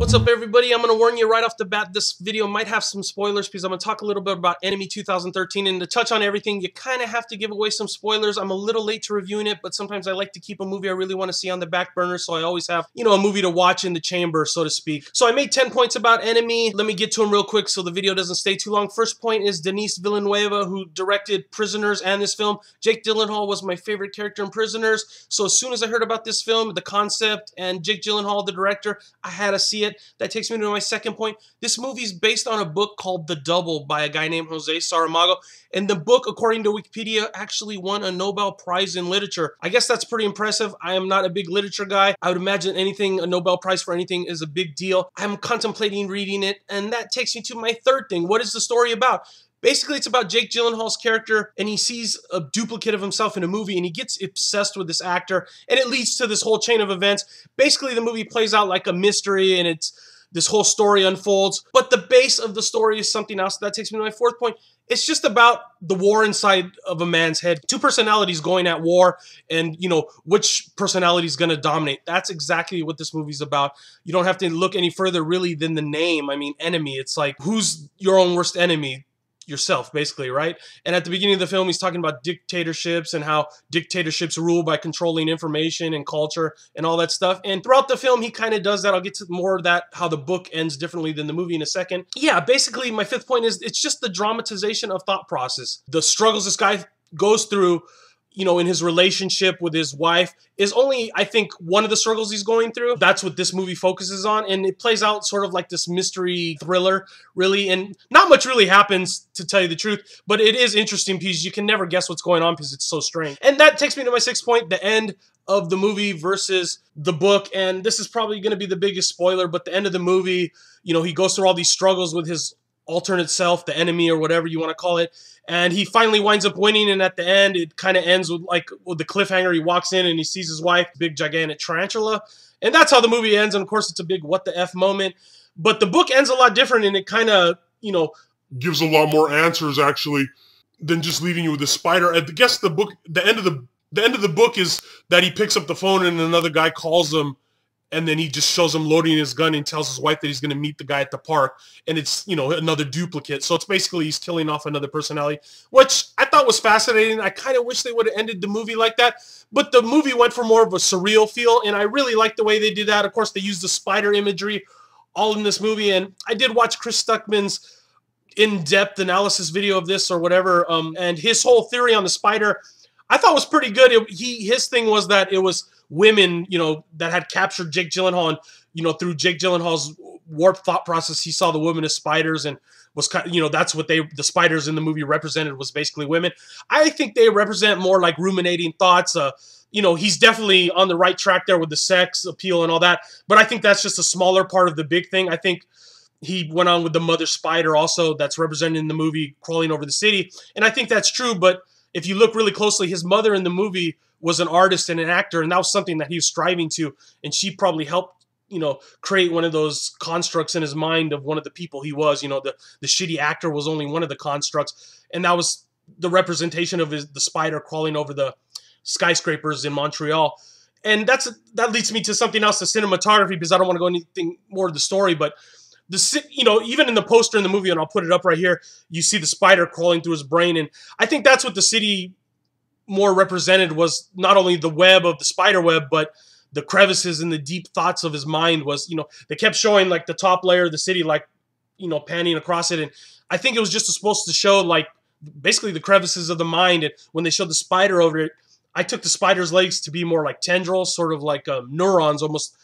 What's up, everybody? I'm going to warn you right off the bat, this video might have some spoilers because I'm going to talk a little bit about Enemy 2013, and to touch on everything, you kind of have to give away some spoilers. I'm a little late to reviewing it, but sometimes I like to keep a movie I really want to see on the back burner, so I always have, a movie to watch in the chamber, so to speak. So I made 10 points about Enemy. Let me get to them real quick so the video doesn't stay too long. First point is Denis Villeneuve, who directed Prisoners and this film. Jake Gyllenhaal was my favorite character in Prisoners, so as soon as I heard about this film, the concept, and Jake Gyllenhaal, the director, I had to see it. That takes me to my second point. This movie is based on a book called The Double by a guy named Jose Saramago, and the book, according to Wikipedia, actually won a Nobel Prize in Literature. I guess that's pretty impressive. I am not a big literature guy. I would imagine a Nobel Prize for anything is a big deal. I'm contemplating reading it, and that takes me to my third thing. What is the story about? Basically, it's about Jake Gyllenhaal's character, and he sees a duplicate of himself in a movie, and he gets obsessed with this actor, and it leads to this whole chain of events. Basically, the movie plays out like a mystery, and this whole story unfolds, but the base of the story is something else. That takes me to my fourth point. It's just about the war inside of a man's head. Two personalities going at war, and, which personality is going to dominate. That's exactly what this movie's about. You don't have to look any further, really, than the name. I mean, enemy. It's like, who's your own worst enemy? Yourself, basically, right? And at the beginning of the film, he's talking about dictatorships and how dictatorships rule by controlling information and culture and all that stuff. And throughout the film, he kind of does that. I'll get to more of that, how the book ends differently than the movie in a second. Yeah, basically, my fifth point is it's just the dramatization of thought process. The struggles this guy goes through, in his relationship with his wife is only, I think, one of the struggles he's going through. That's what this movie focuses on, and it plays out sort of like this mystery thriller, really, and not much really happens, to tell you the truth, but it is interesting because you can never guess what's going on because it's so strange. And that takes me to my sixth point, the end of the movie versus the book, and this is probably going to be the biggest spoiler, but the end of the movie, he goes through all these struggles with his alternate self, the enemy, or whatever you want to call it, and he finally winds up winning, and at the end, it kind of ends with the cliffhanger. He walks in and he sees his wife, big gigantic tarantula, and that's how the movie ends, and of course, it's a big what the F moment, but the book ends a lot different, and it kind of, gives a lot more answers, actually, than just leaving you with the spider. I guess the end of the book is that he picks up the phone and another guy calls him, and then he just shows him loading his gun and tells his wife that he's going to meet the guy at the park. And it's, another duplicate. So it's basically he's killing off another personality, which I thought was fascinating. I kind of wish they would have ended the movie like that. But the movie went for more of a surreal feel, and I really liked the way they did that. Of course, they used the spider imagery all in this movie. And I did watch Chris Stuckman's in-depth analysis video of this or whatever. And his whole theory on the spider, I thought was pretty good. His thing was that it was women, that had captured Jake Gyllenhaal, and, through Jake Gyllenhaal's warped thought process, he saw the women as spiders, and was kind of, that's what the spiders in the movie represented, was basically women. I think they represent more like ruminating thoughts. He's definitely on the right track there with the sex appeal and all that, but I think that's just a smaller part of the big thing. I think he went on with the mother spider also that's represented in the movie crawling over the city, and I think that's true, but if you look really closely, his mother in the movie was an artist and an actor, and that was something that he was striving to, and she probably helped, create one of those constructs in his mind of one of the people he was. The shitty actor was only one of the constructs, and that was the representation of the spider crawling over the skyscrapers in Montreal. And that leads me to something else, the cinematography, because I don't want to go anything more of the story, but even in the poster in the movie, and I'll put it up right here, you see the spider crawling through his brain, and I think that's what the city more represented, was not only the web of the spider web, but the crevices and the deep thoughts of his mind. Was, they kept showing like the top layer of the city, like, panning across it, and I think it was just supposed to show like basically the crevices of the mind. And when they showed the spider over it, I took the spider's legs to be more like tendrils, sort of like neurons almost,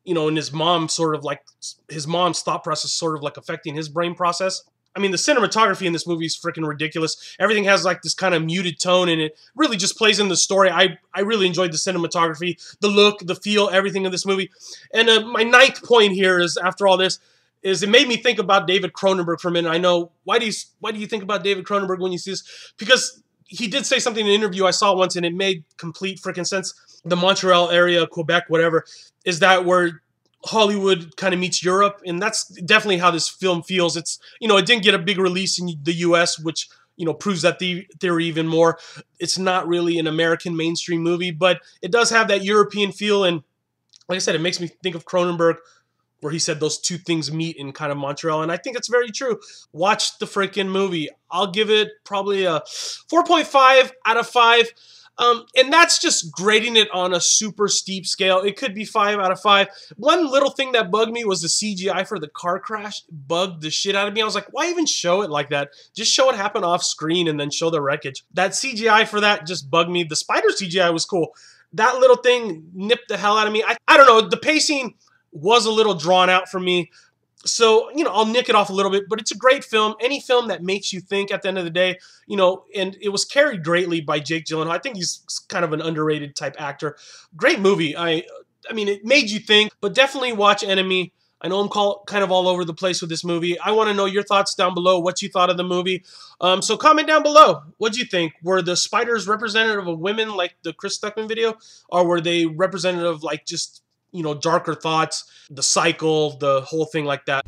and his mom's thought process sort of like affecting his brain process. I mean, the cinematography in this movie is freaking ridiculous. Everything has like this kind of muted tone, and it really just plays in the story. I really enjoyed the cinematography, the look, the feel, everything in this movie. And my ninth point here is, after all this, is it made me think about David Cronenberg for a minute. I know, why do you think about David Cronenberg when you see this? Because he did say something in an interview I saw once, and it made complete freaking sense. The Montreal area, Quebec, whatever, is that where Hollywood kind of meets Europe, and that's definitely how this film feels. It's, it didn't get a big release in the US, which, proves that theory even more. It's not really an American mainstream movie, but it does have that European feel, and like I said, it makes me think of Cronenberg where he said those two things meet in kind of Montreal, and I think it's very true. Watch the freaking movie. I'll give it probably a 4.5 out of 5. And that's just grading it on a super steep scale. It could be 5 out of 5. One little thing that bugged me was the CGI for the car crash. It bugged the shit out of me. I was like, why even show it like that? Just show it happen off screen and then show the wreckage. That CGI for that just bugged me. The spider CGI was cool. That little thing nipped the hell out of me. I don't know. The pacing was a little drawn out for me. So, you know, I'll nick it off a little bit, but it's a great film. Any film that makes you think at the end of the day, you know, and it was carried greatly by Jake Gyllenhaal. I think he's kind of an underrated type actor. Great movie. I mean, it made you think, but definitely watch Enemy. I know I'm kind of all over the place with this movie. I want to know your thoughts down below, what you thought of the movie. So comment down below. What'd you think? Were the spiders representative of women like the Chris Stuckman video? Or were they representative like just, you know, darker thoughts, the cycle, the whole thing like that?